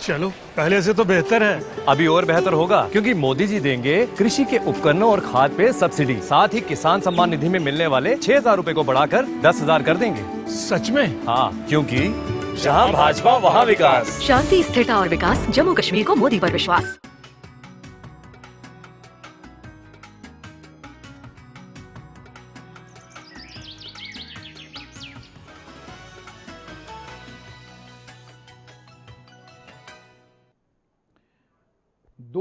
चलो पहले से तो बेहतर है। अभी और बेहतर होगा क्योंकि मोदी जी देंगे कृषि के उपकरणों और खाद पे सब्सिडी, साथ ही किसान सम्मान निधि में मिलने वाले 6,000 रूपए को बढ़ाकर 10,000 कर देंगे। सच में? हाँ, क्योंकि जहाँ भाजपा वहाँ विकास। शांति, स्थिरता और विकास, जम्मू कश्मीर को मोदी पर विश्वास।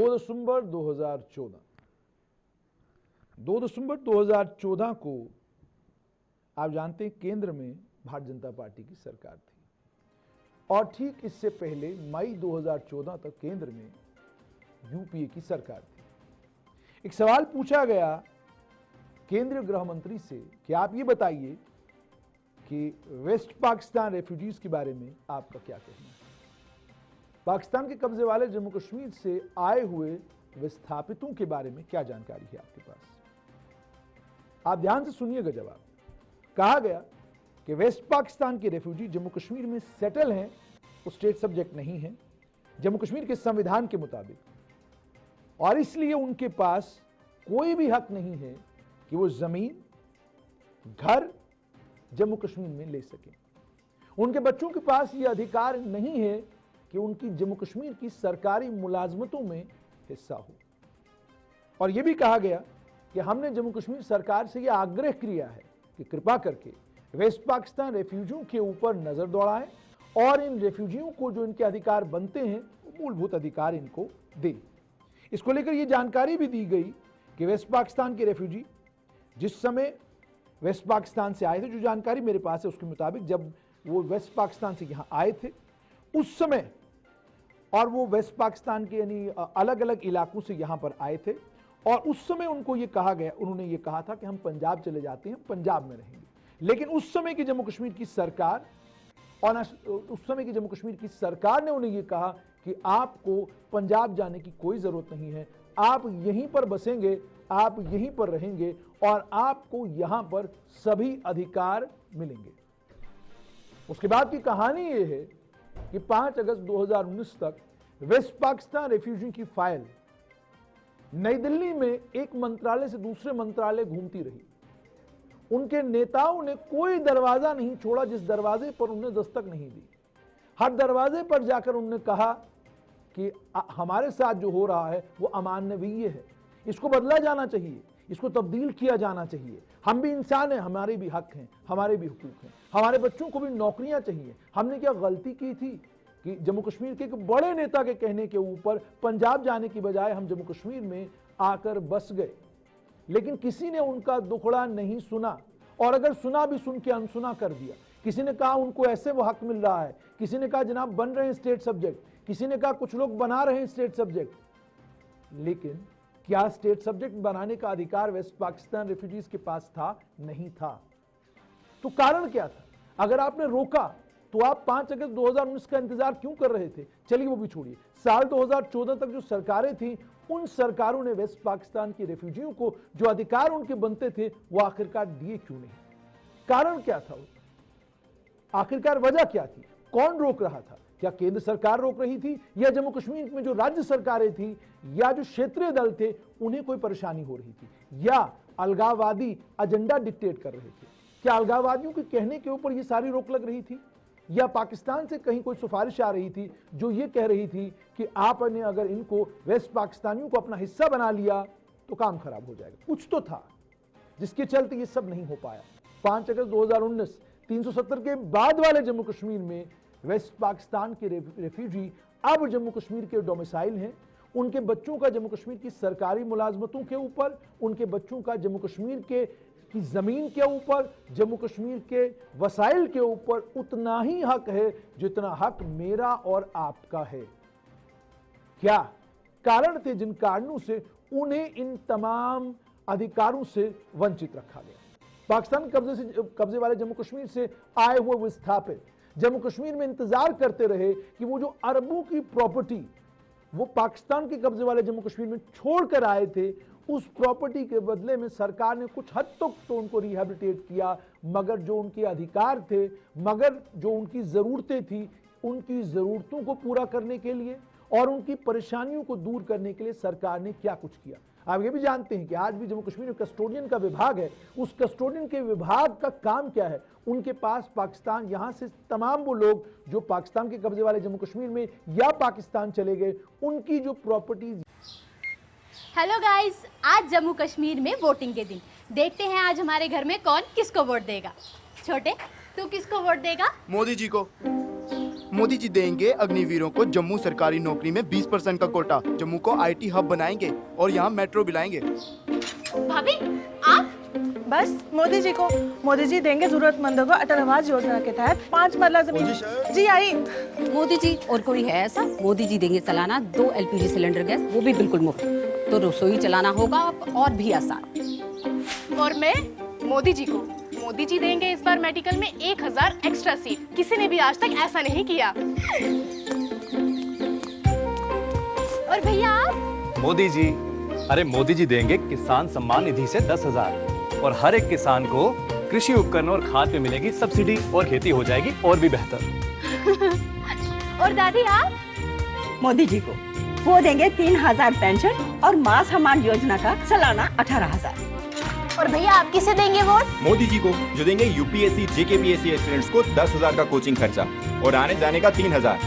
दिसंबर 2014 2 दिसंबर 2014 को आप जानते हैं केंद्र में भारतीय जनता पार्टी की सरकार थी और ठीक इससे पहले मई 2014 तक केंद्र में यूपीए की सरकार थी। एक सवाल पूछा गया केंद्रीय गृह मंत्री से कि आप ये बताइए कि वेस्ट पाकिस्तान रेफ्यूजीज के बारे में आपका क्या कहना है। पाकिस्तान के कब्जे वाले जम्मू कश्मीर से आए हुए विस्थापितों के बारे में क्या जानकारी है आपके पास? आप ध्यान से सुनिएगा जवाब। कहा गया कि वेस्ट पाकिस्तान के रेफ्यूजी जम्मू कश्मीर में सेटल हैं, वो स्टेट सब्जेक्ट नहीं है जम्मू कश्मीर के संविधान के मुताबिक, और इसलिए उनके पास कोई भी हक नहीं है कि वो जमीन, घर जम्मू कश्मीर में ले सकें। उनके बच्चों के पास ये अधिकार नहीं है कि उनकी जम्मू कश्मीर की सरकारी मुलाजमतों में हिस्सा हो। और यह भी कहा गया कि हमने जम्मू कश्मीर सरकार से यह आग्रह किया है कि कृपा करके वेस्ट पाकिस्तान रेफ्यूजियों के ऊपर नजर दौड़ाएं और इन रेफ्यूजियों को जो इनके अधिकार बनते हैं मूलभूत अधिकार इनको दें। इसको लेकर यह जानकारी भी दी गई कि वेस्ट पाकिस्तान के रेफ्यूजी जिस समय वेस्ट पाकिस्तान से आए थे, जो जानकारी मेरे पास है उसके मुताबिक जब वो वेस्ट पाकिस्तान से यहां आए थे उस समय, और वो वेस्ट पाकिस्तान के यानी अलग अलग इलाकों से यहां पर आए थे, और उस समय उनको ये कहा गया, उन्होंने ये कहा था कि हम पंजाब चले जाते हैं, पंजाब में रहेंगे। लेकिन उस समय की जम्मू कश्मीर की सरकार और उस समय की जम्मू कश्मीर की सरकार ने उन्हें ये कहा कि आपको पंजाब जाने की कोई जरूरत नहीं है, आप यहीं पर बसेंगे, आप यहीं पर रहेंगे और आपको यहां पर सभी अधिकार मिलेंगे। उसके बाद की कहानी यह है कि 5 अगस्त 2019 तक वेस्ट पाकिस्तान रेफ्यूजी की फाइल नई दिल्ली में एक मंत्रालय से दूसरे मंत्रालय घूमती रही। उनके नेताओं ने कोई दरवाजा नहीं छोड़ा जिस दरवाजे पर उन्हें दस्तक नहीं दी। हर दरवाजे पर जाकर उन्होंने कहा कि हमारे साथ जो हो रहा है वो अमानवीय है, इसको बदला जाना चाहिए, इसको तब्दील किया जाना चाहिए। हम भी इंसान हैं, हमारे भी हक हैं, हमारे भी हुकूक हैं, हमारे बच्चों को भी नौकरियां चाहिए। हमने क्या गलती की थी कि जम्मू कश्मीर के एक बड़े नेता के कहने के ऊपर पंजाब जाने की बजाय हम जम्मू कश्मीर में आकर बस गए। लेकिन किसी ने उनका दुखड़ा नहीं सुना, और अगर सुना भी सुन के अनसुना कर दिया। किसी ने कहा उनको ऐसे वो हक मिल रहा है, किसी ने कहा जनाब बन रहे हैं स्टेट सब्जेक्ट, किसी ने कहा कुछ लोग बना रहे हैं स्टेट सब्जेक्ट। लेकिन क्या स्टेट सब्जेक्ट बनाने का अधिकार वेस्ट पाकिस्तान रेफ्यूजीज के पास था? नहीं था। तो कारण क्या था? अगर आपने रोका तो आप 5 अगस्त 2019 का इंतजार क्यों कर रहे थे? चलिए वो भी छोड़िए, साल 2014 तक जो सरकारें थी उन सरकारों ने वेस्ट पाकिस्तान के रेफ्यूजियों को जो अधिकार उनके बनते थे वो आखिरकार दिए क्यों नहीं? कारण क्या था? आखिरकार वजह क्या थी? कौन रोक रहा था? क्या केंद्र सरकार रोक रही थी, या जम्मू कश्मीर में जो राज्य सरकारें थी या जो क्षेत्रीय दल थे उन्हें कोई परेशानी हो रही थी, या अलगाववादी एजेंडा डिक्टेट कर रहे थे? क्या अलगाववादियों के कहने के ऊपर ये सारी रोक लग रही थी, या पाकिस्तान से कहीं कोई सिफारिश आ रही थी जो ये कह रही थी कि आपने अगर इनको वेस्ट पाकिस्तानियों को अपना हिस्सा बना लिया तो काम खराब हो जाएगा? कुछ तो था जिसके चलते ये सब नहीं हो पाया। 5 अगस्त 2019 370 के बाद वाले जम्मू कश्मीर में वेस्ट पाकिस्तान के रेफ्यूजी अब जम्मू कश्मीर के डोमिसाइल हैं। उनके बच्चों का जम्मू कश्मीर की सरकारी मुलाजमतों के ऊपर, उनके बच्चों का जम्मू कश्मीर की जमीन के ऊपर, जम्मू कश्मीर के वसाइल के ऊपर उतना ही हक है जितना हक मेरा और आपका है। क्या कारण थे जिन कारणों से उन्हें इन तमाम अधिकारों से वंचित रखा गया? पाकिस्तान कब्जे वाले जम्मू कश्मीर से आए हुए विस्थापित जम्मू कश्मीर में इंतजार करते रहे कि वो जो अरबों की प्रॉपर्टी वो पाकिस्तान के कब्जे वाले जम्मू कश्मीर में छोड़कर आए थे, उस प्रॉपर्टी के बदले में सरकार ने कुछ हद तक तो उनको रिहैबिलिटेट किया, मगर जो उनके अधिकार थे, मगर जो उनकी जरूरतें थी, उनकी जरूरतों को पूरा करने के लिए और उनकी परेशानियों को दूर करने के लिए सरकार ने क्या कुछ किया। आप ये भी जानते हैं कि आज भी जम्मू कश्मीर में कस्टोडियन का विभाग है, उस कस्टोडियन के विभाग का काम क्या है, उनके पास पाकिस्तान, यहां से तमाम वो लोग जो पाकिस्तान के कब्जे वाले जम्मू कश्मीर में या पाकिस्तान चले गए, उनकी जो प्रॉपर्टीज। हेलो गाइस, आज जम्मू कश्मीर में वोटिंग के दिन। देखते हैं आज हमारे घर में कौन किसको वोट देगा। छोटे, तू किसको वोट देगा? मोदी जी को। मोदी जी देंगे अग्निवीरों को जम्मू सरकारी नौकरी में 20% का कोटा। जम्मू को आईटी हब बनाएंगे और यहाँ मेट्रो भी लाएंगे। भाभी, आप? बस मोदी जी को। मोदी जी देंगे जरूरतमंदों को अटल आवास योजना के तहत 5 मरला जमीन। जी आई। मोदी जी और कोई है ऐसा? मोदी जी देंगे सालाना 2 LPG सिलेंडर गैस, वो भी बिल्कुल मुफ्त। तो रसोई चलाना होगा और भी आसान। और मैं मोदी जी को। मोदी जी देंगे इस बार मेडिकल में 1000 एक्स्ट्रा सीट। किसी ने भी आज तक ऐसा नहीं किया। और भैया आप? मोदी जी, अरे मोदी जी देंगे किसान सम्मान निधि से 10,000 और हर एक किसान को कृषि उपकरण और खाद पे मिलेगी सब्सिडी और खेती हो जाएगी और भी बेहतर। और दादी आप? मोदी जी को। वो देंगे 3000 पेंशन और मां सम्मान योजना का सालाना 18,000। और भैया आप किसे देंगे वोट? मोदी जी को, जो देंगे यूपीएससी JKPSC एस्पिरेंट्स को 10,000 का कोचिंग खर्चा और आने जाने का 3,000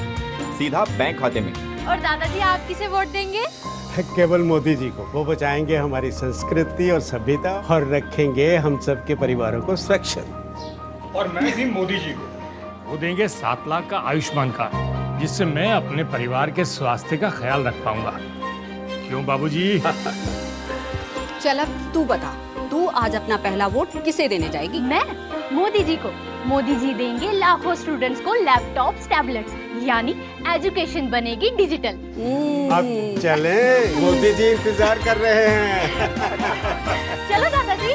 सीधा बैंक खाते में। और दादाजी आप किसे वोट देंगे? केवल मोदी जी को। वो बचाएंगे हमारी संस्कृति और सभ्यता और रखेंगे हम सबके परिवारों को सुरक्षित। और मैं भी मोदी जी को। वो देंगे 7 लाख का आयुष्मान कार्ड, जिससे मैं अपने परिवार के स्वास्थ्य का ख्याल रख पाऊंगा। क्यों बाबूजी? चल अब तू बता, तू आज अपना पहला वोट किसे देने जाएगी? मैं मोदी जी को। मोदी जी देंगे लाखों स्टूडेंट्स को लैपटॉप्स, टैबलेट्स, यानी एजुकेशन बनेगी डिजिटल। अब चलें, मोदी जी इंतजार कर रहे हैं। चलो दादाजी।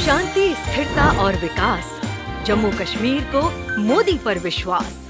शांति, स्थिरता और विकास, जम्मू कश्मीर को मोदी पर विश्वास।